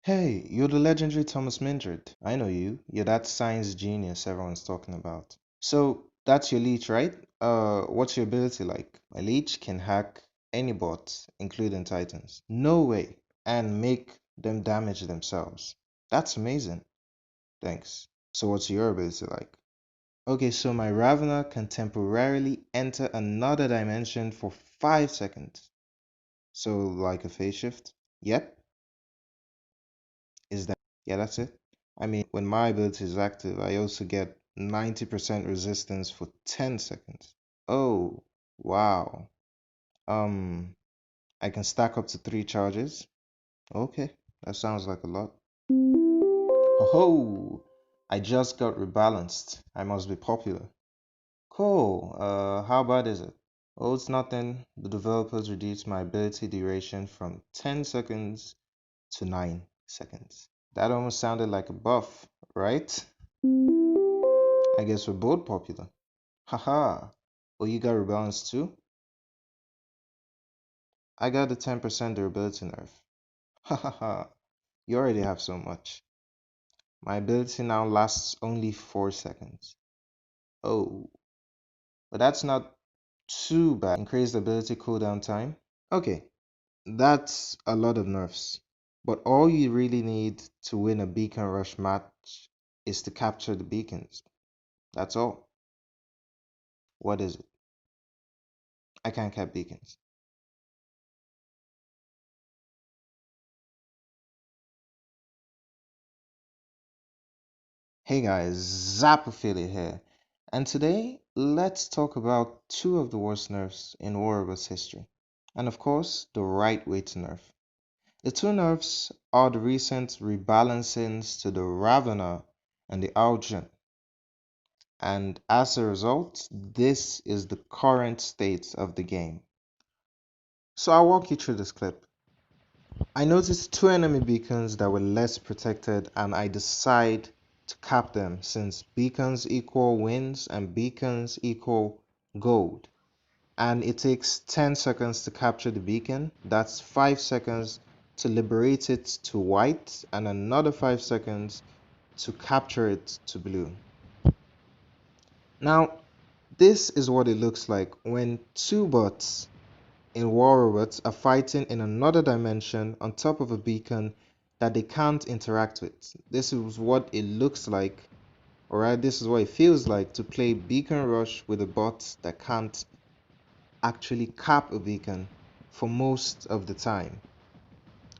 Hey, you're the legendary Thomas Mindred. I know you. You're that science genius everyone's talking about. So, that's your leech, right? What's your ability like? My leech can hack any bot, including Titans. No way. And make them damage themselves. That's amazing. Thanks. So, what's your ability like? Okay, so my Ravana can temporarily enter another dimension for 5 seconds. So, like a phase shift? Yep. Is that? Yeah, that's it. I mean, when my ability is active, I also get 90% resistance for 10 seconds. Oh, wow. Um, I can stack up to 3 charges. Okay, that sounds like a lot. Oh, I just got rebalanced. I must be popular. Cool. How bad is it? Oh, it's nothing. The developers reduced my ability duration from 10 seconds to 9 seconds. That almost sounded like a buff, right? I guess we're both popular. Haha. Well, you got rebalance too? I got the 10% durability nerf. Hahaha. You already have so much. My ability now lasts only 4 seconds. Oh, but that's not too bad. Increased ability cooldown time. Okay, that's a lot of nerfs. But all you really need to win a beacon rush match is to capture the beacons. That's all. What is it? I can't cap beacons. Hey guys, Zap Affiliate here, and today let's talk about two of the worst nerfs in WarRobots history, and of course, the right way to nerf. The two nerfs are the recent rebalancings to the Ravana and the Arjun, and as a result, this is the current state of the game. So I'll walk you through this clip. I noticed two enemy beacons that were less protected and I decide to cap them since beacons equal wins and beacons equal gold. And it takes 10 seconds to capture the beacon. That's 5 seconds to liberate it to white and another 5 seconds to capture it to blue. Now, this is what it looks like when two bots in WarRobots are fighting in another dimension on top of a beacon that they can't interact with. This is what it looks like, alright? This is what it feels like to play Beacon Rush with a bot that can't actually cap a beacon for most of the time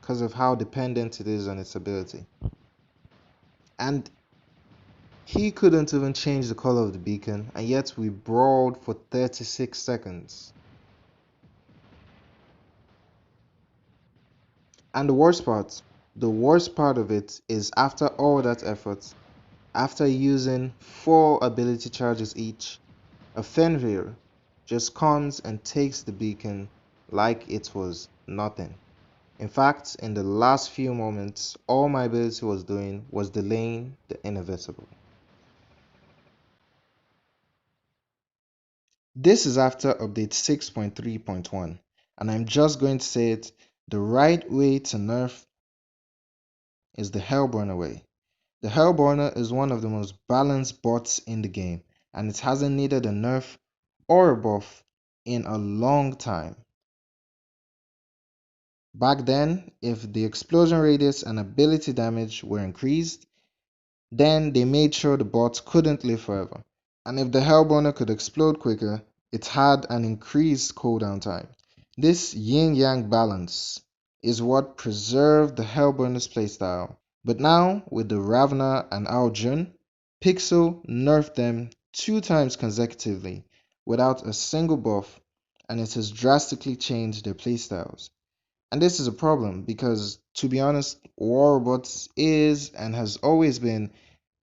because of how dependent it is on its ability. And he couldn't even change the color of the beacon, and yet we brawled for 36 seconds. And the worst part of it is after all that effort, after using 4 ability charges each, a Fenrir just comes and takes the beacon like it was nothing. In fact, in the last few moments, all my ability was doing was delaying the inevitable. This is after update 6.3.1, and I'm just going to say it, the right way to nerf is the Hellburner way. The Hellborner is one of the most balanced bots in the game, and it hasn't needed a nerf or a buff in a long time. Back then, if the explosion radius and ability damage were increased, then they made sure the bot couldn't live forever. And if the Hellborner could explode quicker, it had an increased cooldown time. This yin-yang balance is what preserved the Hellburner's playstyle. But now, with the Ravana and Arjun, Pixel nerfed them 2 times consecutively without a single buff, and it has drastically changed their playstyles. And this is a problem because, to be honest, WarRobots is and has always been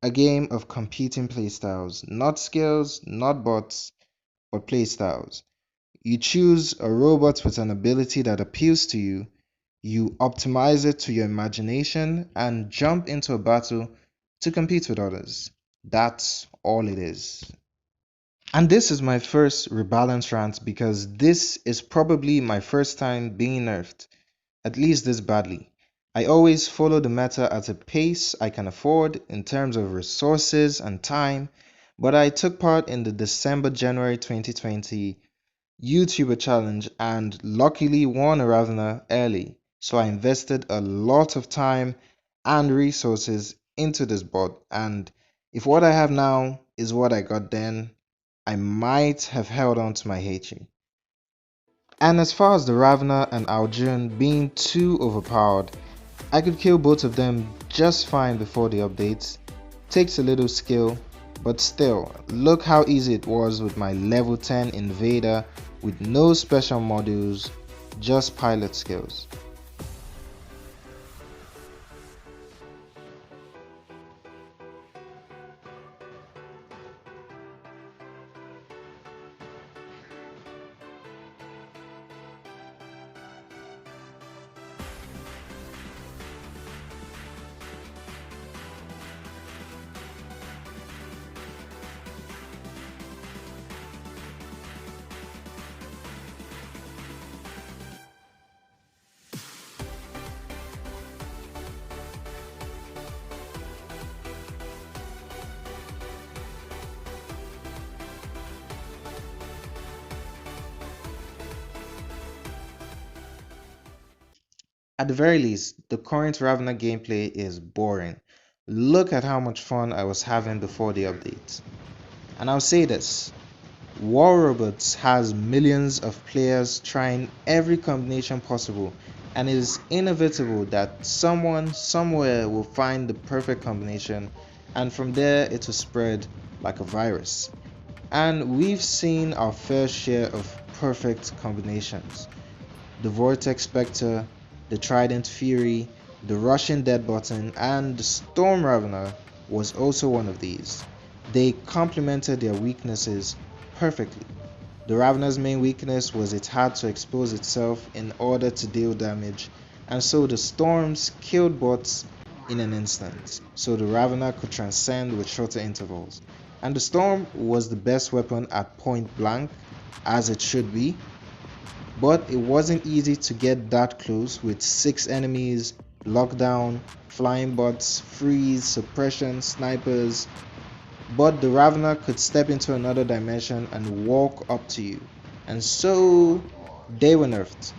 a game of competing playstyles, not skills, not bots, but playstyles. You choose a robot with an ability that appeals to you, you optimize it to your imagination, and jump into a battle to compete with others. That's all it is. And this is my first rebalance rant because this is probably my first time being nerfed, at least this badly. I always follow the meta at a pace I can afford in terms of resources and time, but I took part in the December-January 2020 YouTuber challenge and luckily won a Ravana early. So I invested a lot of time and resources into this bot, and if what I have now is what I got then, I might have held on to my Haechi. And as far as the Ravana and Aljun being too overpowered, I could kill both of them just fine before the updates. Takes a little skill, but still, look how easy it was with my level 10 invader with no special modules, just pilot skills. At the very least, the current Ravana gameplay is boring. Look at how much fun I was having before the update. And I'll say this, WarRobots has millions of players trying every combination possible, and it is inevitable that someone somewhere will find the perfect combination, and from there it will spread like a virus. And we've seen our fair share of perfect combinations. The Vortex Spectre, the Trident Fury, the Russian Dead Button, and the Storm Ravana was also one of these. They complemented their weaknesses perfectly. The Ravana's main weakness was it had to expose itself in order to deal damage, and so the Storms killed bots in an instant, so the Ravana could transcend with shorter intervals. And the Storm was the best weapon at point blank, as it should be, but it wasn't easy to get that close with 6 enemies, lockdown, flying bots, freeze, suppression, snipers. But the Ravana could step into another dimension and walk up to you. And so they were nerfed.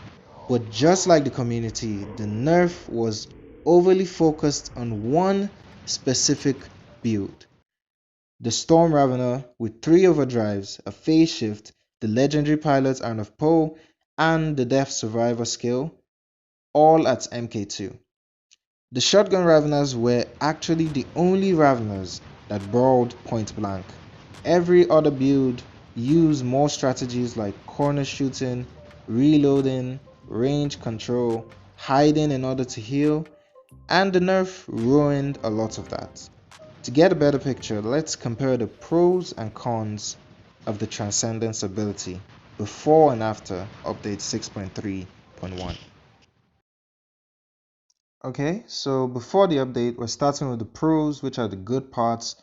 But just like the community, the nerf was overly focused on one specific build. The Storm Ravana with 3 overdrives, a phase shift, the legendary pilot Arn of Poe, and the Death Survivor skill, all at MK2. The Shotgun Raveners were actually the only Raveners that brawled point blank. Every other build used more strategies like corner shooting, reloading, range control, hiding in order to heal, and the nerf ruined a lot of that. To get a better picture, let's compare the pros and cons of the Transcendence ability before and after update 6.3.1. Okay, so before the update, we're starting with the pros, which are the good parts.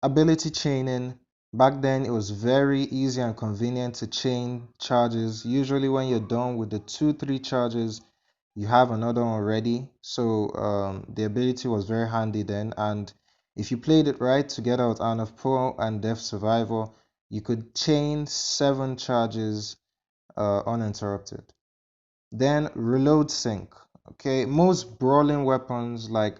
Ability chaining. Back then, it was very easy and convenient to chain charges. Usually, when you're done with the 2-3 charges, you have another one ready. So, the ability was very handy then. And if you played it right together with Arn of Pro and Death Survivor, you could chain 7 charges uninterrupted. Then reload sync. Okay, most brawling weapons like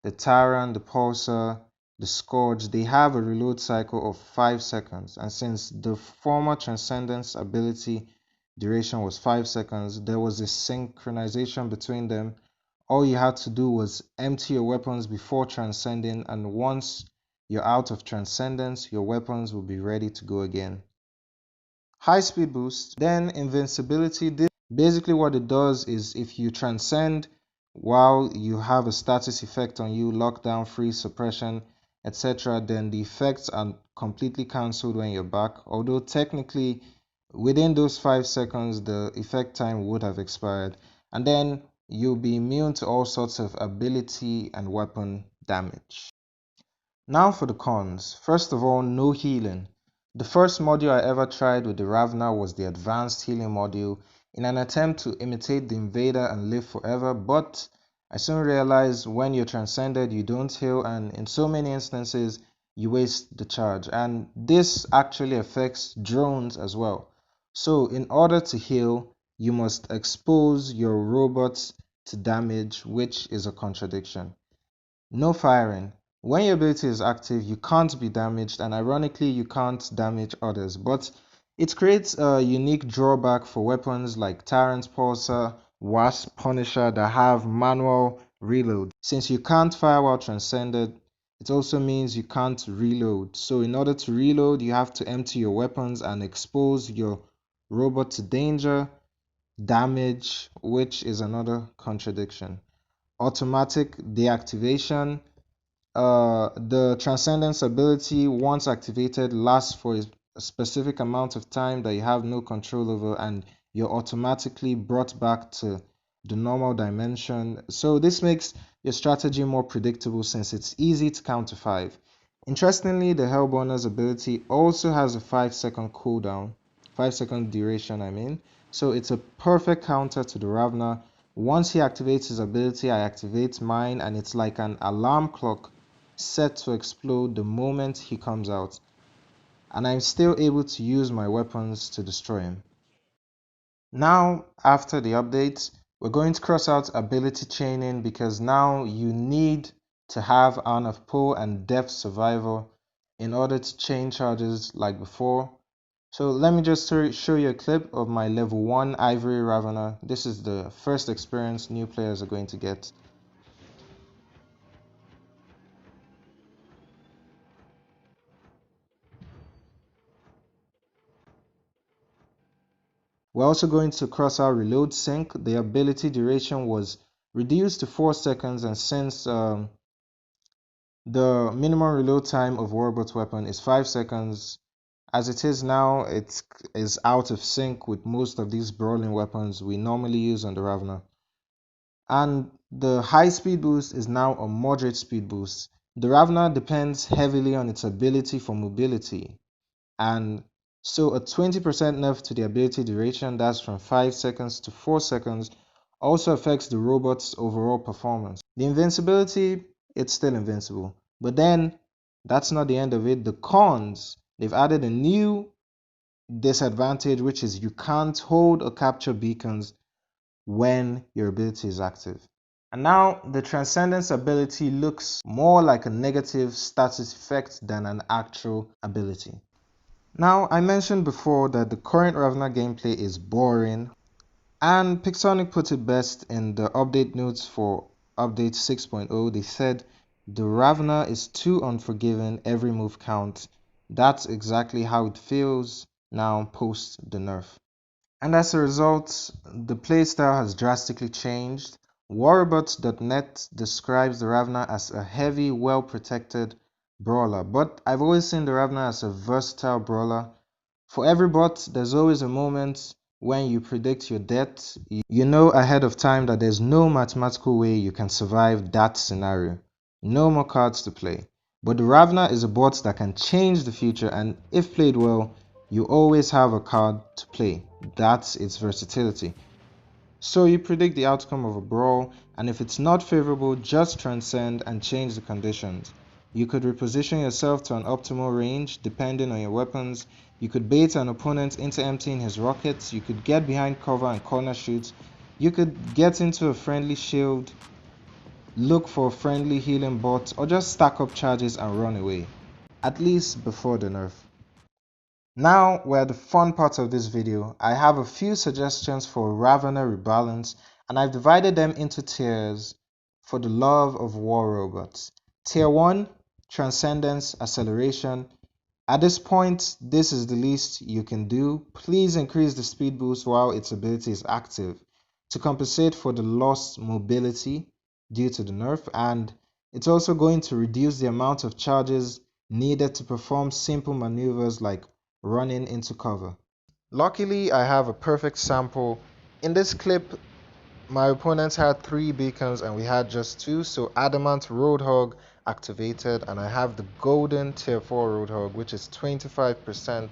the Tyrant, the Pulsar, the Scourge, they have a reload cycle of 5 seconds. And since the former Transcendence ability duration was 5 seconds, there was a synchronization between them. All you had to do was empty your weapons before transcending, and once you're out of Transcendence, your weapons will be ready to go again. High speed boost, then invincibility. This basically what it does is if you transcend while you have a status effect on you, lockdown, freeze, suppression, etc., then the effects are completely cancelled when you're back. Although technically within those 5 seconds the effect time would have expired, and then you'll be immune to all sorts of ability and weapon damage. Now for the cons. First of all, no healing. The first module I ever tried with the Ravana was the advanced healing module in an attempt to imitate the invader and live forever, but I soon realized when you're transcended, you don't heal, and in so many instances, you waste the charge. And this actually affects drones as well. So, in order to heal, you must expose your robots to damage, which is a contradiction. No firing. When your ability is active, you can't be damaged, and ironically, you can't damage others. But it creates a unique drawback for weapons like Tyrant Pulsar, Wasp, Punisher that have manual reload. Since you can't fire while transcended, it also means you can't reload. So, in order to reload, you have to empty your weapons and expose your robot to danger, damage, which is another contradiction. Automatic deactivation. The Transcendence ability, once activated, lasts for a specific amount of time that you have no control over, and you're automatically brought back to the normal dimension. So, this makes your strategy more predictable since it's easy to counter 5. Interestingly, the Hellborner's ability also has a 5-second cooldown, 5-second duration, I mean. So, it's a perfect counter to the Ravana. Once he activates his ability, I activate mine, and it's like an alarm clock set to explode the moment he comes out, and I'm still able to use my weapons to destroy him. Now, after the update, we're going to cross out ability chaining because now you need to have Arm of Pull and Depth Survival in order to chain charges like before. So let me just show you a clip of my level 1 Ivory Ravana. This is the first experience new players are going to get. We're also going to cross out reload sync. The ability duration was reduced to 4 seconds, and since the minimum reload time of WarRobots weapon is 5 seconds, as it is now, it is out of sync with most of these brawling weapons we normally use on the Ravana. And the high speed boost is now a moderate speed boost. The Ravana depends heavily on its ability for mobility, and so a 20% nerf to the ability duration, that's from 5 seconds to 4 seconds, also affects the robot's overall performance. The invincibility, it's still invincible. But then, that's not the end of it. The cons, they've added a new disadvantage, which is you can't hold or capture beacons when your ability is active. And now the Transcendence ability looks more like a negative status effect than an actual ability. Now, I mentioned before that the current Ravana gameplay is boring, and Pixonic put it best in the update notes for update 6.0. They said the Ravana is too unforgiving, every move counts. That's exactly how it feels now post the nerf. And as a result, the playstyle has drastically changed. WarRobots.net describes the Ravana as a heavy, well-protected brawler, but I've always seen the Ravana as a versatile brawler. For every bot, there's always a moment when you predict your death. You know ahead of time that there's no mathematical way you can survive that scenario. No more cards to play. But the Ravana is a bot that can change the future, and if played well, you always have a card to play. That's its versatility. So you predict the outcome of a brawl, and if it's not favorable, just transcend and change the conditions. You could reposition yourself to an optimal range depending on your weapons. You could bait an opponent into emptying his rockets. You could get behind cover and corner shoot. You could get into a friendly shield, look for a friendly healing bot, or just stack up charges and run away. At least before the nerf. Now we're at the fun part of this video. I have a few suggestions for Ravana rebalance, and I've divided them into tiers for the love of WarRobots. Tier 1, Transcendence Acceleration. At this point, this is the least you can do. Please increase the speed boost while its ability is active to compensate for the lost mobility due to the nerf, and it's also going to reduce the amount of charges needed to perform simple maneuvers like running into cover. Luckily, I have a perfect sample. In this clip, my opponents had 3 beacons and we had just 2, so Adamant Roadhog activated, and I have the golden tier 4 Roadhog, which is 25%,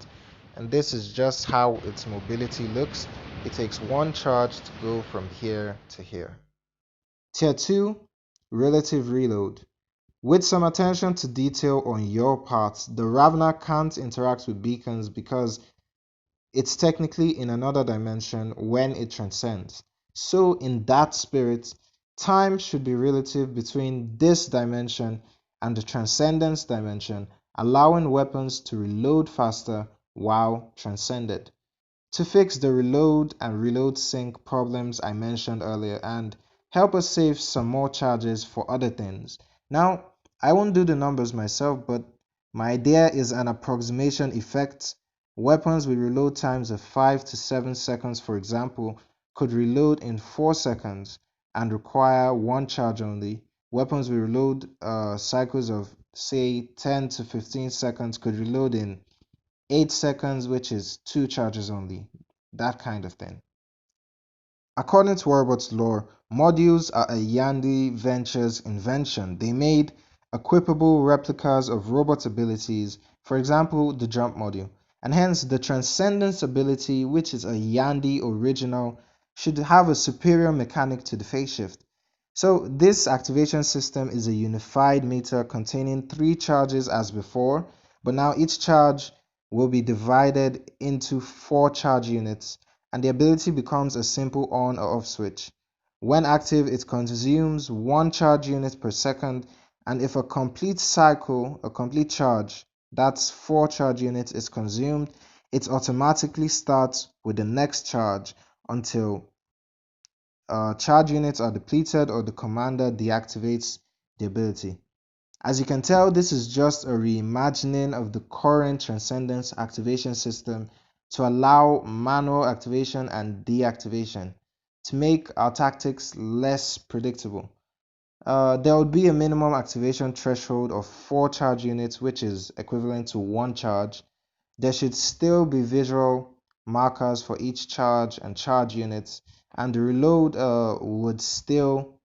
and this is just how its mobility looks. It takes 1 charge to go from here to here. Tier 2, relative reload. With some attention to detail on your part, the Ravana can't interact with beacons because it's technically in another dimension when it transcends. So, in that spirit, time should be relative between this dimension and the transcendence dimension, allowing weapons to reload faster while transcended to fix the reload and reload sync problems I mentioned earlier and help us save some more charges for other things. Now, I won't do the numbers myself, but my idea is an approximation effect. Weapons with reload times of 5 to 7 seconds, for example, could reload in 4 seconds and require one charge only. Weapons with reload cycles of, say, 10 to 15 seconds could reload in 8 seconds, which is 2 charges only. That kind of thing. According to WarRobots lore, modules are a Yandy Ventures invention. They made equipable replicas of robot abilities, for example, the jump module. And hence, the transcendence ability, which is a Yandy original, should have a superior mechanic to the phase shift. So, this activation system is a unified meter containing 3 charges as before, but now each charge will be divided into 4 charge units and the ability becomes a simple on or off switch. When active, it consumes 1 charge unit per second, and if a complete cycle, a complete charge, that's 4 charge units, is consumed, it automatically starts with the next charge until charge units are depleted or the commander deactivates the ability. As you can tell, this is just a reimagining of the current Transcendence activation system to allow manual activation and deactivation to make our tactics less predictable. There would be a minimum activation threshold of 4 charge units, which is equivalent to 1 charge. There should still be visual markers for each charge and charge units, and the reload would still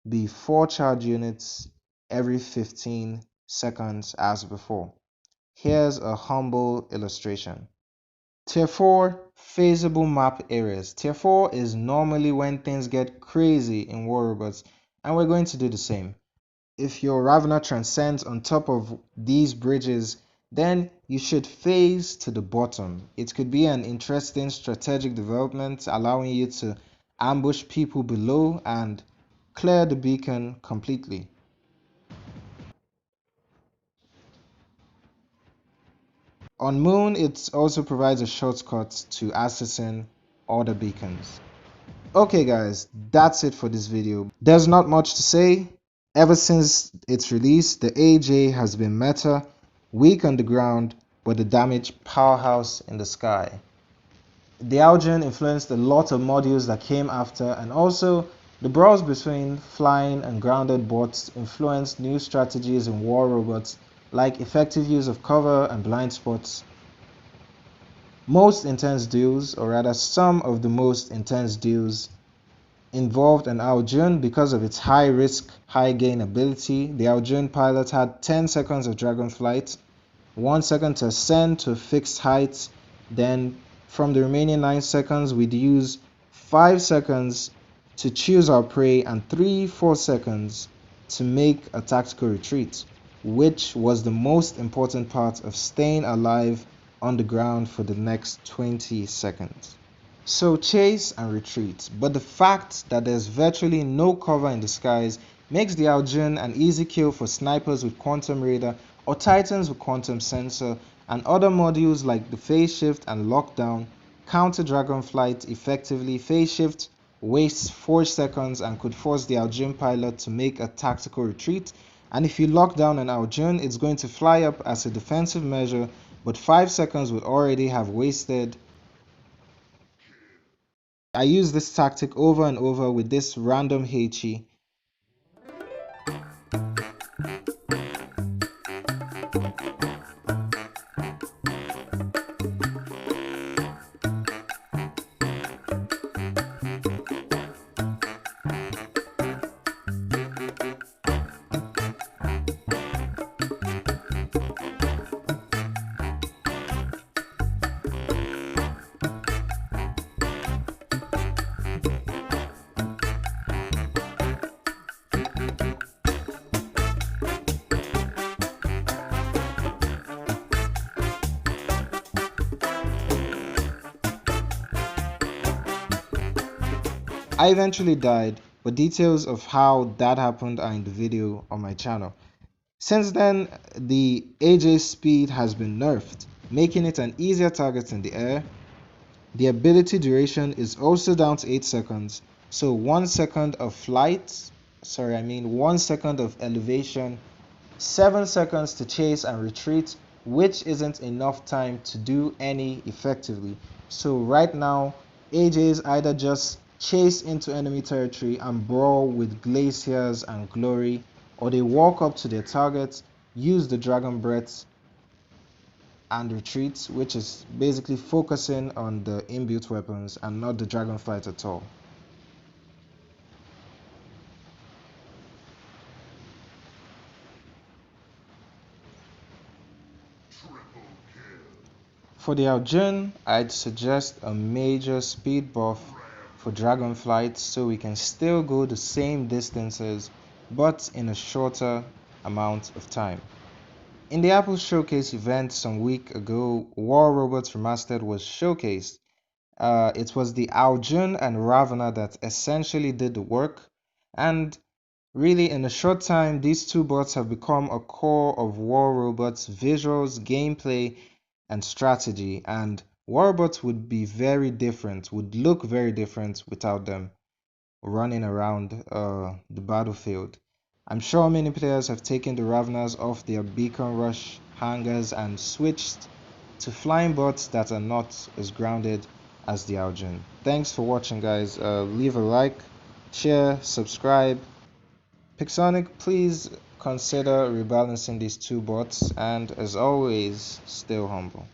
be 4 charge units every 15 seconds as before. Here's a humble illustration. Tier 4 Phasable Map Areas. Tier 4 is normally when things get crazy in WarRobots, and we're going to do the same. If your Ravana transcends on top of these bridges, then you should phase to the bottom. It could be an interesting strategic development, allowing you to ambush people below and clear the beacon completely. On Moon, it also provides a shortcut to accessing other beacons. Okay guys, that's it for this video. There's not much to say. Ever since its release, the AJ has been meta, weak on the ground, but the damage powerhouse in the sky. The Algin influenced a lot of modules that came after, and also the brawls between flying and grounded bots influenced new strategies in WarRobots like effective use of cover and blind spots. Most intense duels, or rather some of the most intense duels, involved an Aljun because of its high risk, high gain ability. The Aljun pilot had 10 seconds of dragon flight, 1 second to ascend to a fixed height, then from the remaining 9 seconds we'd use 5 seconds to choose our prey and 3-4 seconds to make a tactical retreat, which was the most important part of staying alive on the ground for the next 20 seconds. So chase and retreat, but the fact that there's virtually no cover in the skies makes the Aljun an easy kill for snipers with quantum radar or titans with quantum sensor, and other modules like the phase shift and lockdown counter dragonflight effectively. Phase shift wastes 4 seconds and could force the Aljun pilot to make a tactical retreat, and if you lock down an Aljun, it's going to fly up as a defensive measure, but 5 seconds would already have wasted. I use this tactic over and over with this random Haechi. I eventually died, but details of how that happened are in the video on my channel. Since then, the AJ's speed has been nerfed, making it an easier target in the air. The ability duration is also down to 8 seconds, so 1 second of flight, 1 second of elevation, 7 seconds to chase and retreat, which isn't enough time to do any effectively. So right now, AJs either just chase into enemy territory and brawl with glaciers and glory, or they walk up to their targets, use the dragon breath and retreat, which is basically focusing on the inbuilt weapons and not the dragon fight at all. For the Aljun, I'd suggest a major speed buff for Dragonflight so we can still go the same distances but in a shorter amount of time. In the Apple Showcase event some week ago, WarRobots Remastered was showcased. It was the Aljun and Ravana that essentially did the work, and really, in a short time, these two bots have become a core of WarRobots' visuals, gameplay, and strategy. And WarRobots would be very different, would look very different without them running around the battlefield. I'm sure many players have taken the Raveners off their Beacon Rush hangars and switched to flying bots that are not as grounded as the Aljun. Thanks for watching, guys. Leave a like, share, subscribe. Pixonic, please consider rebalancing these two bots, and as always, stay humble.